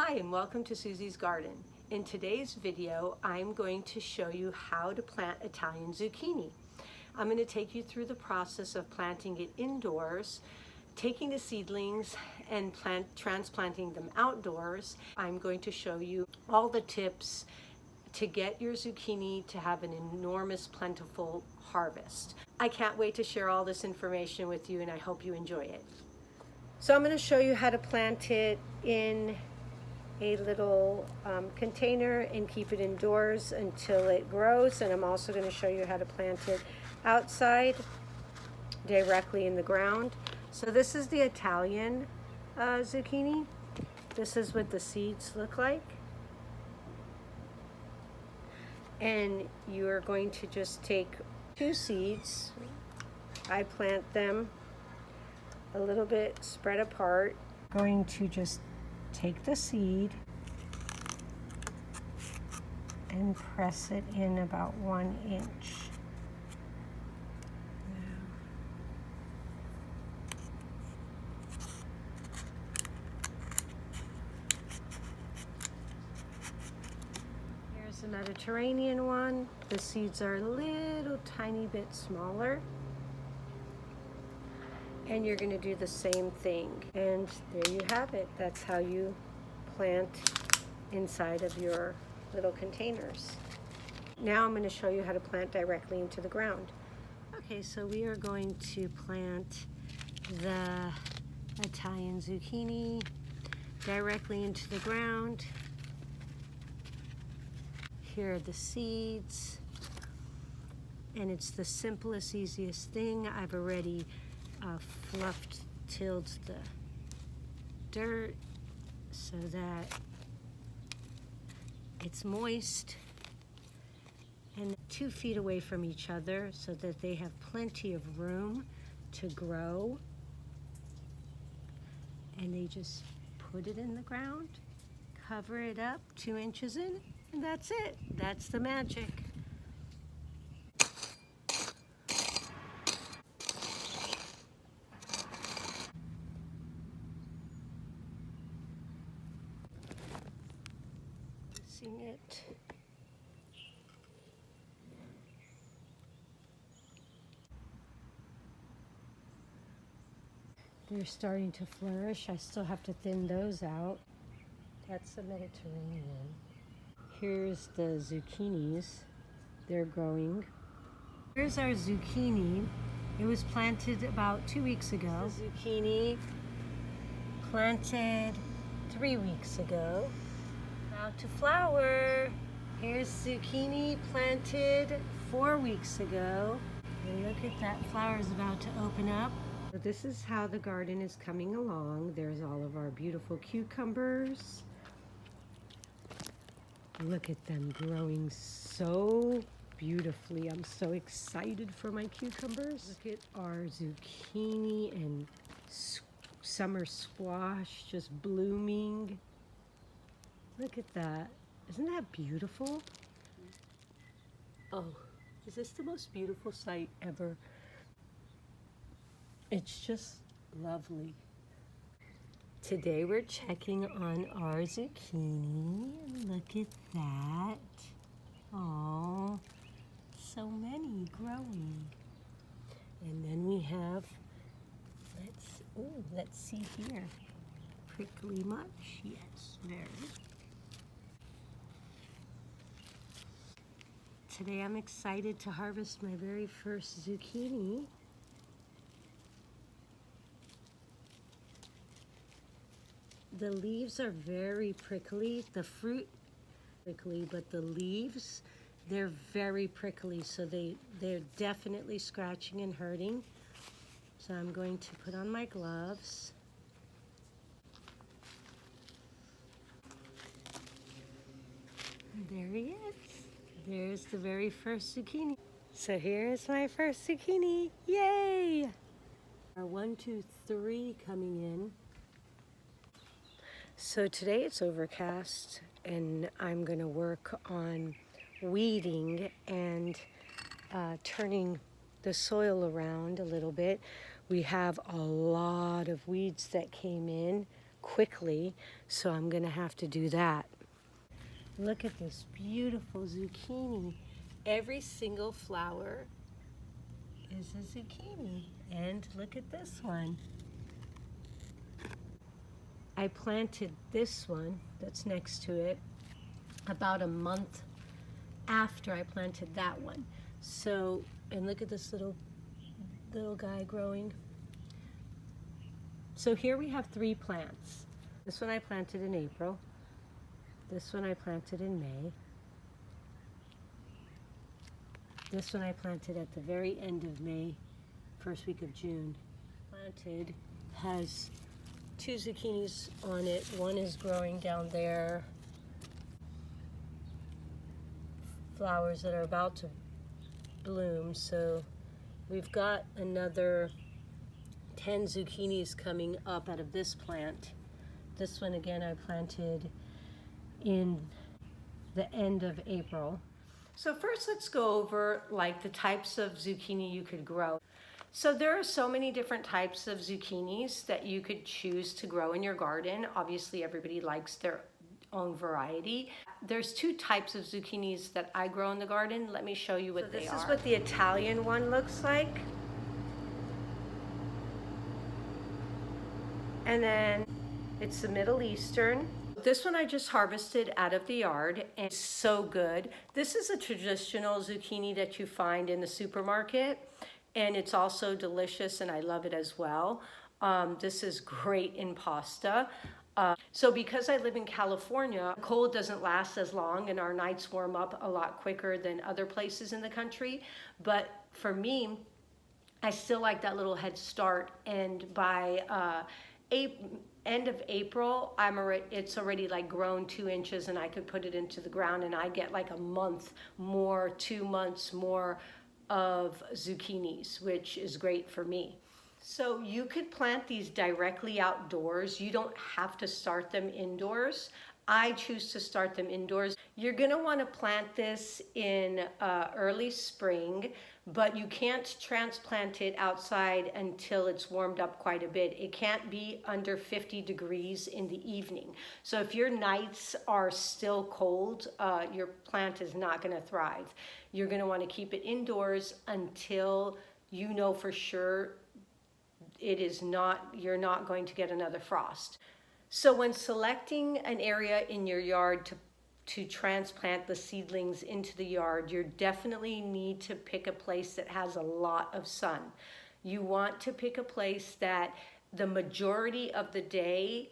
Hi and welcome to Susie's Garden. In today's video, I'm going to show you how to plant Italian zucchini. I'm going to take you through the process of planting it indoors, taking the seedlings and transplanting them outdoors. I'm going to show you all the tips to get your zucchini to have an enormous, plentiful harvest. I can't wait to share all this information with you and I hope you enjoy it. So I'm going to show you how to plant it in a little container and keep it indoors until it grows, and I'm also going to show you how to plant it outside directly in the ground. So this is the Italian zucchini. This is what the seeds look like, and you are going to just take 2 seeds. I plant them a little bit spread apart. Going to just take the seed and press it in about 1 inch. Here's the Mediterranean one. The seeds are a little tiny bit smaller. And you're going to do the same thing. And there you have it. That's how you plant inside of your little containers. Now I'm going to show you how to plant directly into the ground. Okay, so we are going to plant the Italian zucchini directly into the ground. Here are the seeds. And it's the simplest, easiest thing. I've already tilled the dirt so that it's moist and 2 feet away from each other so that they have plenty of room to grow. And they just put it in the ground, cover it up 2 inches in, and that's it. That's the magic. It. They're starting to flourish. I still have to thin those out. That's the Mediterranean. Here's the zucchinis. They're growing. Here's our zucchini. It was planted about 2 weeks ago. Zucchini planted 3 weeks ago. About to flower. Here's zucchini planted 4 weeks ago. And look at that, flower is about to open up. So this is how the garden is coming along. There's all of our beautiful cucumbers. Look at them growing so beautifully. I'm so excited for my cucumbers. Look at our zucchini and summer squash just blooming. Look at that. Isn't that beautiful? Oh, is this the most beautiful sight ever? It's just lovely. Today we're checking on our zucchini. Look at that. Oh, so many growing. And then we have, let's see here. Prickly much? Yes, very. Today I'm excited to harvest my very first zucchini. The leaves are very prickly. The fruit prickly, but the leaves, they're very prickly, so they're definitely scratching and hurting. So I'm going to put on my gloves. There he is. There's the very first zucchini. So here's my first zucchini. Yay! Our 1, 2, 3 coming in. So today it's overcast and I'm going to work on weeding and turning the soil around a little bit. We have a lot of weeds that came in quickly, so I'm gonna have to do that. Look at this beautiful zucchini. Every single flower is a zucchini. And look at this one. I planted this one that's next to it about a month after I planted that one. So, and look at this little guy growing. So here we have 3 plants. This one I planted in April. This one I planted in May. This one I planted at the very end of May, first week of June. Planted has 2 zucchinis on it. One is growing down there. Flowers that are about to bloom. So we've got another 10 zucchinis coming up out of this plant. This one again I planted in the end of April. So first let's go over like the types of zucchini you could grow. So there are so many different types of zucchinis that you could choose to grow in your garden. Obviously everybody likes their own variety. There's 2 types of zucchinis that I grow in the garden. Let me show you what they are. This is what the Italian one looks like. And then it's the Middle Eastern. This one I just harvested out of the yard and it's so good. This is a traditional zucchini that you find in the supermarket and it's also delicious and I love it as well. This is great in pasta. So because I live in California, cold doesn't last as long and our nights warm up a lot quicker than other places in the country. But for me, I still like that little head start, and by end of April, it's already like grown 2 inches and I could put it into the ground and I get like a month more, 2 months more of zucchinis, which is great for me. So you could plant these directly outdoors. You don't have to start them indoors. I choose to start them indoors. You're gonna wanna plant this in early spring, but you can't transplant it outside until it's warmed up quite a bit. It can't be under 50 degrees in the evening. So if your nights are still cold, your plant is not gonna thrive. You're gonna wanna keep it indoors until you know for sure you're not going to get another frost. So when selecting an area in your yard to transplant the seedlings into the yard, you definitely need to pick a place that has a lot of sun. You want to pick a place that the majority of the day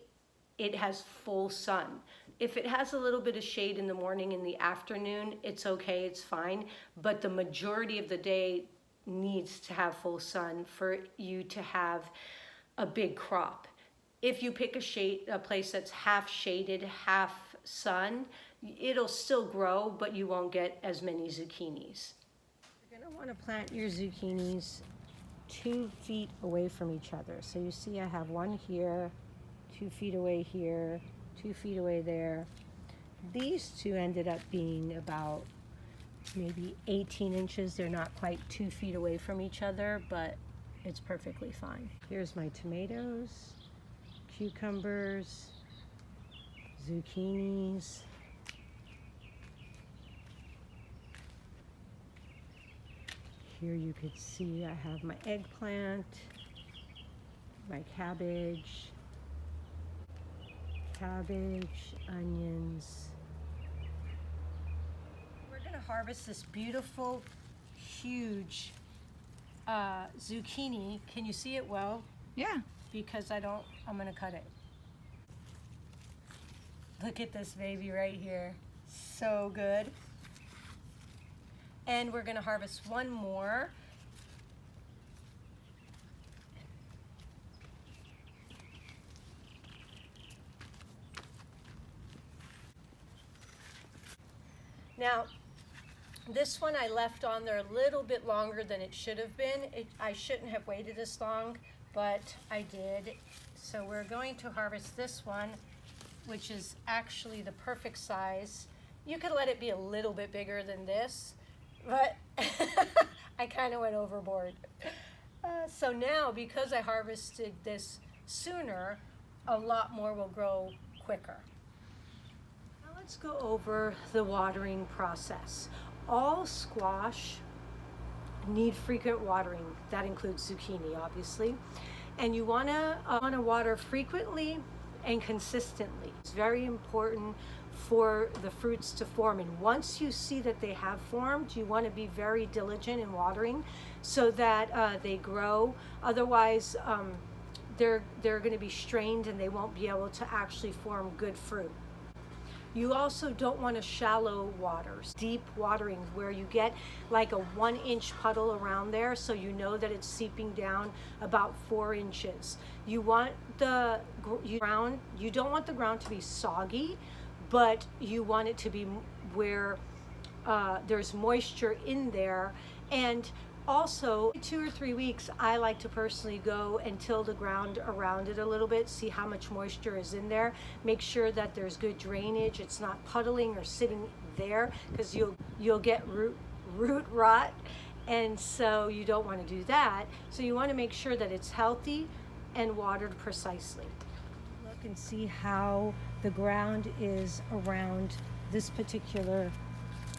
it has full sun. If it has a little bit of shade in the morning and the afternoon, it's okay, it's fine, but the majority of the day needs to have full sun for you to have a big crop. If you pick a place that's half shaded, half sun, it'll still grow, but you won't get as many zucchinis. You're gonna wanna plant your zucchinis 2 feet away from each other. So you see I have one here, 2 feet away here, 2 feet away there. These 2 ended up being about maybe 18 inches. They're not quite 2 feet away from each other, but it's perfectly fine. Here's my tomatoes, cucumbers, zucchinis. Here you could see I have my eggplant, my cabbage, onions. We're gonna harvest this beautiful, huge zucchini. Can you see it well? Yeah. Because I'm gonna cut it. Look at this baby right here. So good. And we're gonna harvest one more. Now, this one I left on there a little bit longer than it should have been. I shouldn't have waited this long, but I did. So we're going to harvest this one, which is actually the perfect size. You could let it be a little bit bigger than this, but I kind of went overboard. So now, because I harvested this sooner, a lot more will grow quicker. Now let's go over the watering process. All squash need frequent watering. That includes zucchini, obviously. And you wanna water frequently and consistently. It's very important for the fruits to form. And once you see that they have formed, you want to be very diligent in watering so that they grow. Otherwise, they're going to be strained and they won't be able to actually form good fruit. You also don't want to shallow waters, deep watering where you get like a 1-inch puddle around there so you know that it's seeping down about 4 inches. You want the ground, you don't want the ground to be soggy, but you want it to be where there's moisture in there. And also 2 or 3 weeks, I like to personally go and till the ground around it a little bit, see how much moisture is in there, make sure that there's good drainage, it's not puddling or sitting there, because you'll get root rot, and so you don't want to do that. So you want to make sure that it's healthy and watered precisely. Look and see how the ground is around this particular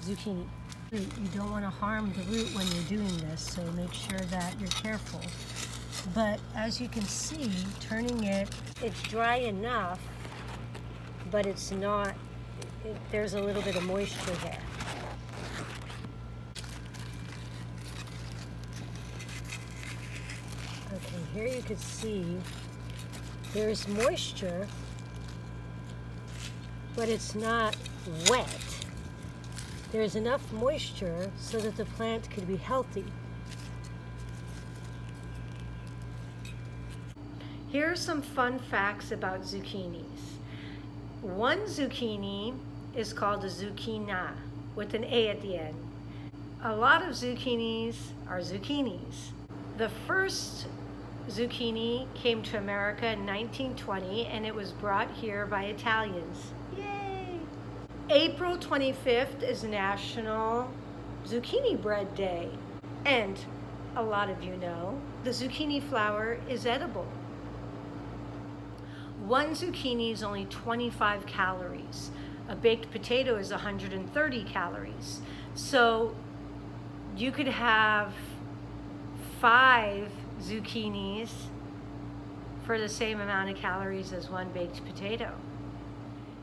zucchini. You don't want to harm the root when you're doing this, so make sure that you're careful. But as you can see, turning it, it's dry enough, but it's not, there's a little bit of moisture there. Okay, here you can see there's moisture, but it's not wet. There's enough moisture so that the plant could be healthy. Here are some fun facts about zucchinis. One zucchini is called a zucchina with an A at the end. A lot of zucchinis are zucchinis. The first zucchini came to America in 1920 and it was brought here by Italians. Yay! April 25th is National Zucchini Bread Day. And a lot of you know, the zucchini flower is edible. One zucchini is only 25 calories. A baked potato is 130 calories. So you could have 5 zucchinis for the same amount of calories as one baked potato.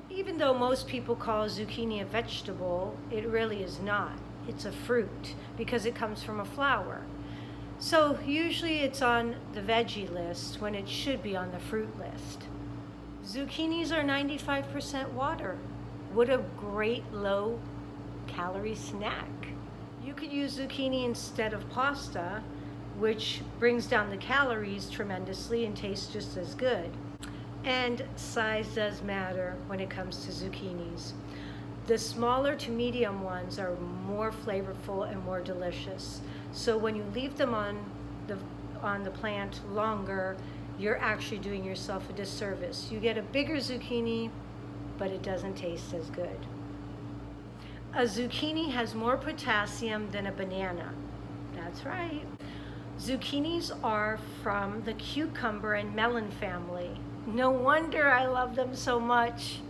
Even though most people call zucchini a vegetable, it really is not. It's a fruit because it comes from a flower. So usually it's on the veggie list when it should be on the fruit list. Zucchinis are 95% water. What a great low-calorie snack. You could use zucchini instead of pasta, which brings down the calories tremendously and tastes just as good. And size does matter when it comes to zucchinis. The smaller to medium ones are more flavorful and more delicious. So when you leave them on the plant longer, you're actually doing yourself a disservice. You get a bigger zucchini, but it doesn't taste as good. A zucchini has more potassium than a banana. That's right. Zucchinis are from the cucumber and melon family. No wonder I love them so much.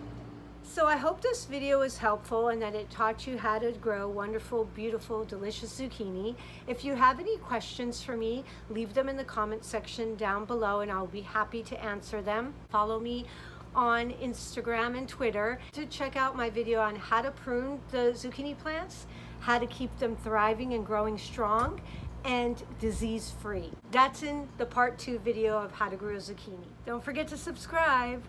So I hope this video was helpful and that it taught you how to grow wonderful, beautiful, delicious zucchini. If you have any questions for me, leave them in the comment section down below and I'll be happy to answer them. Follow me on Instagram and Twitter to check out my video on how to prune the zucchini plants, how to keep them thriving and growing strong, and disease-free. That's in the part 2 video of how to grow zucchini. Don't forget to subscribe.